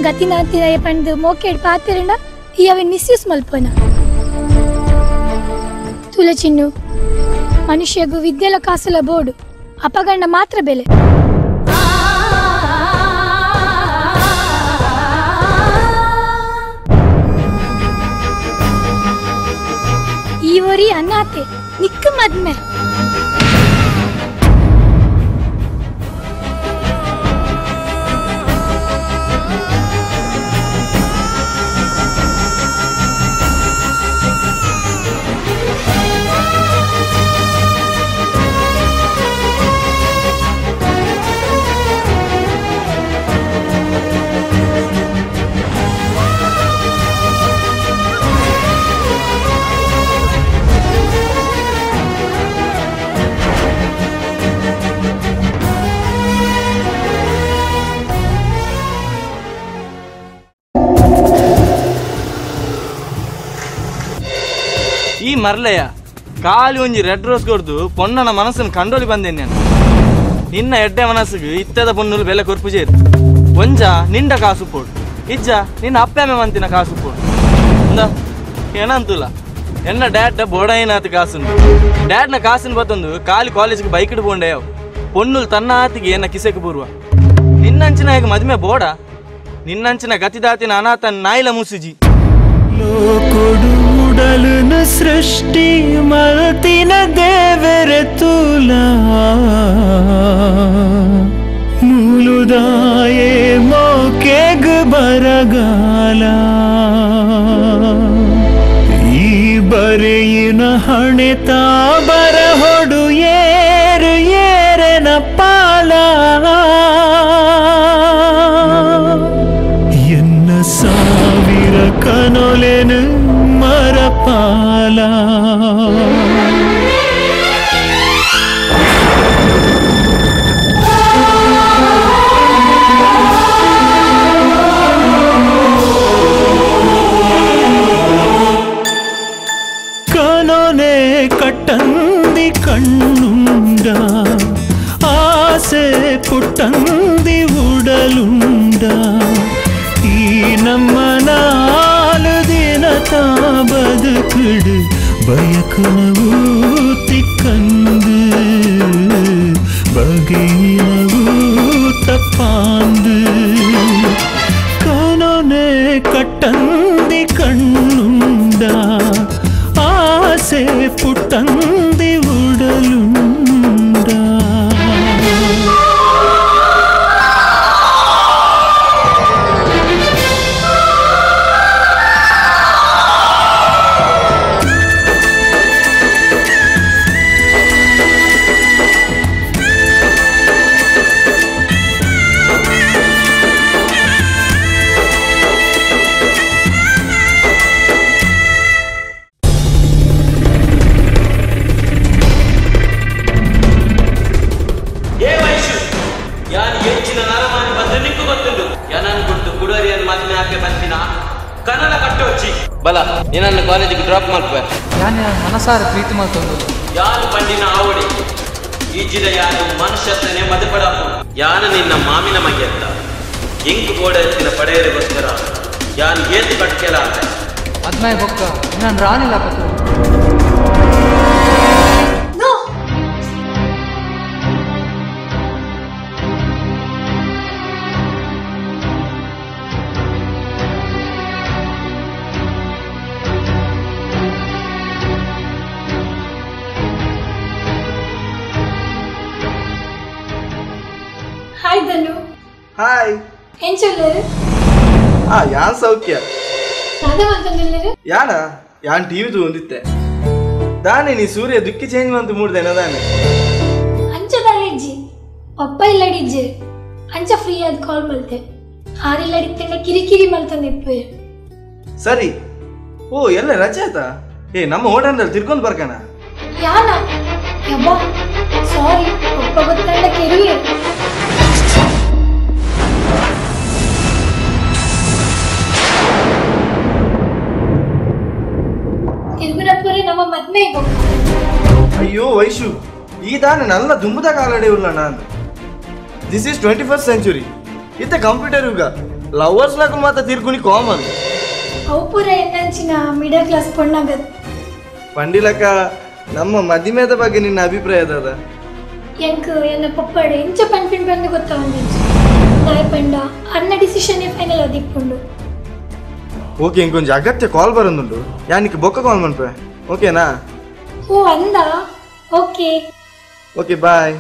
ಗತಿನಾಂತಿನ Pandu ಮೋಕೆಡ್ ಪಾತಿರಣ ಇಯವೆ misuse ಮಲ್ಪನ ತುಲಚಿನ್ನು ಮನುಷ್ಯಗೂ ವಿದ್ಯೆಲ ಕಾಸುಲ ಬೋಡು ಅಪಗಂಡ ಮಾತ್ರ ಬೆಲೆ ಈ ಒರಿ ಅನ್ನಾತೆ ನಿಕ್ಕ ಮದ್ಮೆ ಈ ಮರ್ಲೆಯ ಕಾಲಿ ಒಂಜಿ ರೆಡ್ ರೋಸ್ ಕೊಡ್ದು ಪೊನ್ನನ ಮನಸ್ಸನ್ನು ಕಂಡೋಲಿ ಬಂದೇನೆ ನಾನು ನಿನ್ನ ಎಡ್ಡೆ ಮನಸ್ಸಿಗೆ ಇತ್ತದ ಪೊನ್ನುಲು ಬೆಲೆ ಕೊರ್ಪುಜೇರು ಒಂಜ ನಿಂಡ ಕಾಸು ಪೋಡು ಇಜ್ಜ ನಿನ್ನ ಅಪ್ಪೆಮ್ಮೆ ಮಂತಿನ ಕಾಸು ಪೋಡು ಏನಂತುಲ ಎನ್ನ ಡ್ಯಾಡ್ ಬೋಡೈನಾತ್ ಕಾಸುಂಡು ಡ್ಯಾಡ್ನ ಕಾಸಿನ ಬತ್ತೊಂದು ಕಾಲಿ ಕಾಲೇಜ್ಗೆ ಬೈಕ್ ಇಡ್ಕೊಂಡೆಯವ್ ಪೊನ್ನುಲು ತನ್ನ ಆತಿಗೆ ಏನ ಕಿಸೆಗೆ ಬರುವ ನಿನ್ನಂಚಿನ ಹೇಗೆ ಮದುವೆ ಬೋಡ ನಿನ್ನಂಚಿನ ಗತಿದಾತಿನ ಅನಾಥನ ನಾಯಿಲ ಮುಸುಜಿ ಕೊಡುಡಲು ಸೃಷ್ಟಿ ಮಲ್ತಿನ ದೇವರ ತುಲ ಮೂಲುದಾಯೇ ಮೋಕೆಗ್ ಬರಗಾಲ ಈ ಬರೆಯಿನ ಹಣೆತ ಬರಹೊಡು ಏರು ಏರನ ಪಾಲ ಎನ್ನ ಸಾವಿರ ಕನೊಲೆನು ಮರಪಾಲ ಕನೊಲೆ ಕಟ್ಟಂದಿ ಕಣ್ಣುಂಡ ಆಸೆ ಪುಟ್ಟಂದಿ ಉಡಲುಂಡ ಈ ನಮ್ಮ ನಾಲು ದಿನ ತಾ ಬದುಕುಡು ಬಯಕನವು ತಿಕ್ಕಂದು ಬಗೆಯಿನವು ತಪ್ಪಾಂದು ಕನೊನೆ ಕಟ್ಟಂದಿ ಕಣ್ಣುಂಡ ಆಸೆ ಪುಟ್ಟಂದಿ ಉಡಲುಂಡ ಬಲ ನಿನ್ನ ಕಾಲೇಜಿಗೆ ಡ್ರಾಪ್ ಮಾಡ್ಕೋ ಯಾನ ಮನಸಾರ ಪ್ರೀತಿ ಮಾಡ್ಕೊಂಡು ಯಾರು ಬಂಡಿನ ಆವಡಿ ಈಜಿದ ಯಾರು ಮನುಷ್ಯತ್ವನೇ ಮದುಪಡಪ್ಪ ಯಾನ ನಿನ್ನ ಮಾಮಿನ ಮಗೆತ್ತ ಎಂಕು ಗೋಡ ಎತ್ತಿನ ಪಡೆಯರಿಗೋಸ್ಕರ ಯಾನ್ ಏತು ಕಟ್ಕೆಲ ಅದ್ನಾಯ ಬೊಕ್ಕ ನಾನು ರಾಣಿಲ್ಲ ಪತ್ರ ಹಾಯ್ ಧನು. ಹಾಯ್ ಏನ್ ಚೊಲ್ಲರು? ಯಾನ್ ಸೌಖ್ಯ. ಯಾನ್ ಟಿವಿ ತಗೊಂಡಿತ್ತೆ ದಾನೆ ನೀ ಸೂರ್ಯ ದುಕ್ಕಿ ಚೇಂಜ್ ಮಂತ್ ಮೂಡ್ದೇನ ದಾನೆ ಅಂಚದಲ್ಲಿಜ್ಜಿ ಪಪ್ಪ ಇಲ್ಲಡಿಜ್ಜೆ ಅಂಚ ಫ್ರೀ ಆದ ಕಾಲ್ ಮಲ್ತೆ ಹಾರಿಲ್ಲಡಿತ್ತಂಡ ಕಿರಿಕಿರಿ ಮಲ್ತಂದೆ ಇಪ್ಪೆ ಸರಿ. ಓ ಎಲ್ಲ ರಜೆ ಆಯ್ತಾ? ನಮ್ಮ ಹೋಟೆಲ್ ತಿರ್ಕೊಂಡ್ ಬರ್ಕಣ ಯಾನ ಯಬ್ಬಾ ಸಾರಿ ಪಪ್ಪ ಗೊತ್ತಂಡ ಕೆರುವೆ ಒಮ್ಮೆ ಬೊಕ್ಕ. ಅಯ್ಯೋ ವೈಶು ಈ ತಾನೆ ನಲ್ಲ ದುಂಬುದ ಕಾಲಡೆ ಉಳ್ಳ ನಾನು. This is 21st century. ಇತ್ತ ಕಂಪ್ಯೂಟರ್ ಯುಗ. ಲವರ್ಸ್ ಲಾಗ ಮಾತ ತಿರ್ಗುನಿ ಕಾಮನ್. ಅವು ಪೂರ ಎನ್ನಂಚಿನ ಮಿಡಲ್ ಕ್ಲಾಸ್ ಪೊಣ್ಣಾಗದ್. ಪಂಡಿಲಕ ನಮ್ಮ ಮದಿಮೆದ ಬಗ್ಗೆ ನಿನ್ನ ಅಭಿಪ್ರಾಯ ಅದ? ಎಂಕ್ ಎನ್ನ ಪಪ್ಪಡೆ ಇಂಚ ಪನ್ಪಿನ್ ಬಂದು ಗೊತ್ತಾವಂದಿಜ್ಜಿ. ನಾಯ ಪಂಡ ಅನ್ನ ಡಿಸಿಷನ್ ಫೈನಲ್ ಅದಿಪ್ಪುಂಡು. ಓಕೆ ಇಂಕೊಂಚ ಅಗತ್ಯ ಕಾಲ್ ಬರೋದುಂಡು. ಯಾನಿಕ್ಕೆ ಬೊಕ್ಕ ಕಾಲ್ ಮನ್ಪೆ ಓಕೆನಾ? ಓ ಅಂದ okay. Okay bye,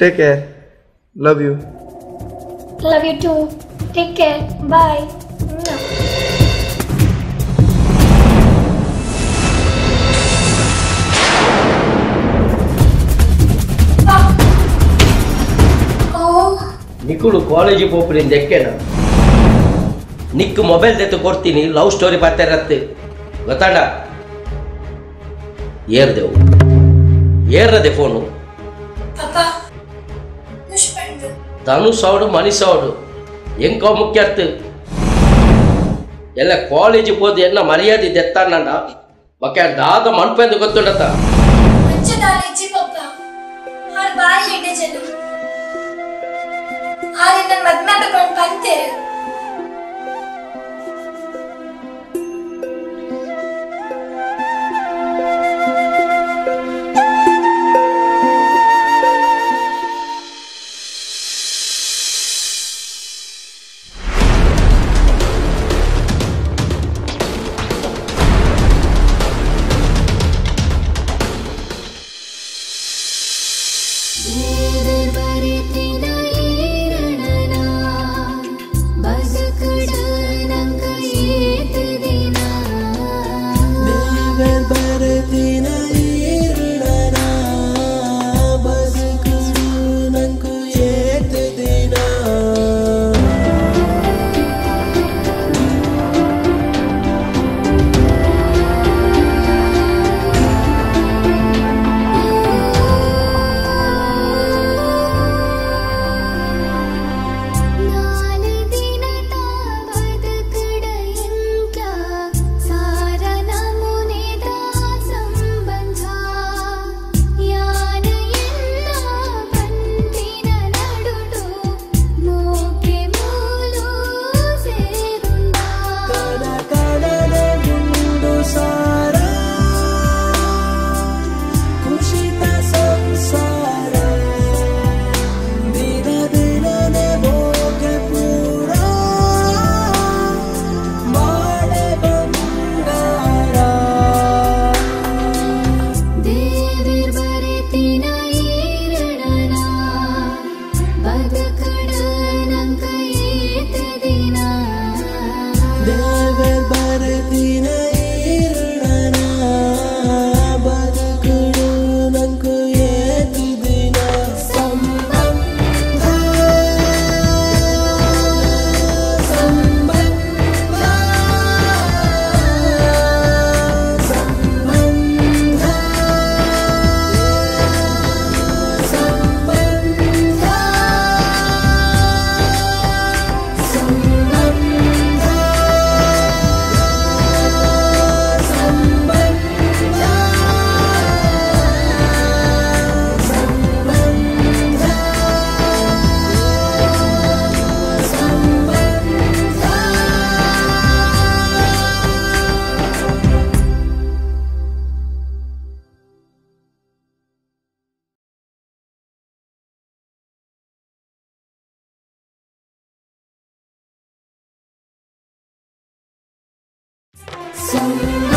take care, love you. Love you too, take care, bye. ನಿಕ್ಕುಳು ಕಾಲೇಜಿಗೆ ಹೋಗ್ಬಿಡಿಂದ ಎಕ್ಕೆನ ನಿಕ್ಕು ಮೊಬೈಲ್ ತೆತ್ತು ಕೊಡ್ತೀನಿ, ಲವ್ ಸ್ಟೋರಿ ಬರ್ತಾರತ್ತೆ ಗೊತ್ತಾಡ. ಏರ್ದೆವು ಏರ್ರದೆ ಫೋನು ಧನುಷ್ ಅವಡು ಮನೀಶ್ ಅವಡು ಎಂಕೋ ಮುಖ್ಯ ಅರ್ಥ ಎಲ್ಲ ಕಾಲೇಜಿಗೆ ಹೋದ ಎನ್ನ ಮರ್ಯಾದೆ ದೆತ್ತಾನಂಡ ಬಕ್ಕೆ ದಾದ ಮನ್ಪೆಂದು ಗೊತ್ತುಂಡತ. So